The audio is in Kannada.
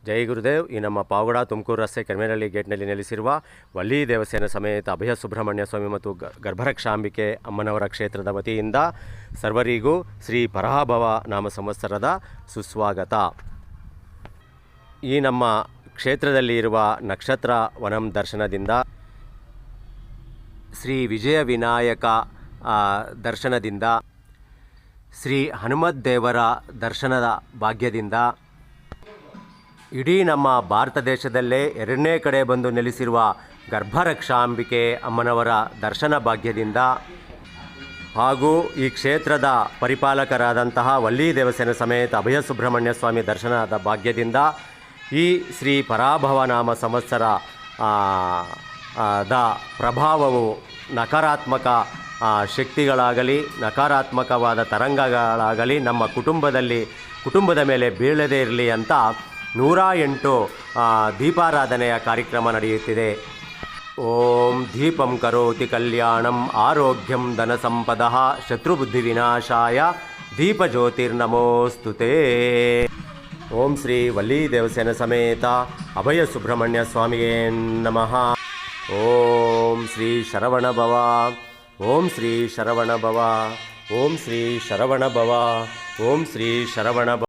ಜೈ ಗುರುದೇವ್. ಈ ನಮ್ಮ ಪಾವಗಡ ತುಮಕೂರು ರಸ್ತೆ ಕೆರ್ಮೇನಹಳ್ಳಿ ಗೇಟ್ನಲ್ಲಿ ನೆಲೆಸಿರುವ ವಲ್ಲಿ ದೇವಸೇನ ಸಮೇತ ಅಭಯ ಸುಬ್ರಹ್ಮಣ್ಯ ಸ್ವಾಮಿ ಮತ್ತು ಗರ್ಭರಕ್ಷಾಂಬಿಕೆ ಅಮ್ಮನವರ ಕ್ಷೇತ್ರದ ವತಿಯಿಂದ ಸರ್ವರಿಗೂ ಶ್ರೀ ಪರಾಭವ ನಾಮ ಸಂವತ್ಸರದ ಸುಸ್ವಾಗತ. ಈ ನಮ್ಮ ಕ್ಷೇತ್ರದಲ್ಲಿ ಇರುವ ನಕ್ಷತ್ರ ವನಂ ದರ್ಶನದಿಂದ, ಶ್ರೀ ವಿಜಯ ವಿನಾಯಕ ದರ್ಶನದಿಂದ, ಶ್ರೀ ಹನುಮತ್ ದೇವರ ದರ್ಶನದ ಭಾಗ್ಯದಿಂದ, ಇಡೀ ನಮ್ಮ ಭಾರತ ದೇಶದಲ್ಲೇ ಎರಡನೇ ಕಡೆ ಬಂದು ನೆಲೆಸಿರುವ ಗರ್ಭರಕ್ಷಾಂಬಿಕೆ ಅಮ್ಮನವರ ದರ್ಶನ ಭಾಗ್ಯದಿಂದ, ಹಾಗೂ ಈ ಕ್ಷೇತ್ರದ ಪರಿಪಾಲಕರಾದಂತಹ ವಲ್ಲಿ ದೇವಸೇನ ಸಮೇತ ಅಭಯ ಸುಬ್ರಹ್ಮಣ್ಯ ಸ್ವಾಮಿ ದರ್ಶನದ ಭಾಗ್ಯದಿಂದ ಈ ಶ್ರೀ ಪರಾಭವ ನಾಮ ಸಂವತ್ಸರ ದ ಪ್ರಭಾವವು ನಕಾರಾತ್ಮಕ ಶಕ್ತಿಗಳಾಗಲಿ ನಕಾರಾತ್ಮಕವಾದ ತರಂಗಗಳಾಗಲಿ ನಮ್ಮ ಕುಟುಂಬದ ಮೇಲೆ ಬೀಳದೇ ಇರಲಿ ಅಂತ 108 ದೀಪಾರಾಧನೆಯ ಕಾರ್ಯಕ್ರಮ ನಡೆಯುತ್ತಿದೆ. ಓಂ ದೀಪಂ ಕರೋತಿ ಕಲ್ಯಾಣಂ ಆರೋಗ್ಯಂ ಧನ ಸಂಪದಃ ಶತ್ರುಬುದ್ಧಿ ವಿನಾಶಾಯ ದೀಪಜ್ಯೋತಿರ್ನಮೋಸ್ತುತೇ. ಓಂ ಶ್ರೀ ವಲ್ಲಿ ದೇವಸೇನ ಸಮೇತ ಅಭಯ ಸುಬ್ರಹ್ಮಣ್ಯ ಸ್ವಾಮಿಯೇ ನಮಃ. ಓಂ ಶ್ರೀ ಶರವಣ ಭವ, ಓಂ ಶ್ರೀ ಶರವಣ ಭವ, ಓಂ ಶ್ರೀ ಶರವಣ ಭವ, ಓಂ ಶ್ರೀ ಶರವಣ ಭವ.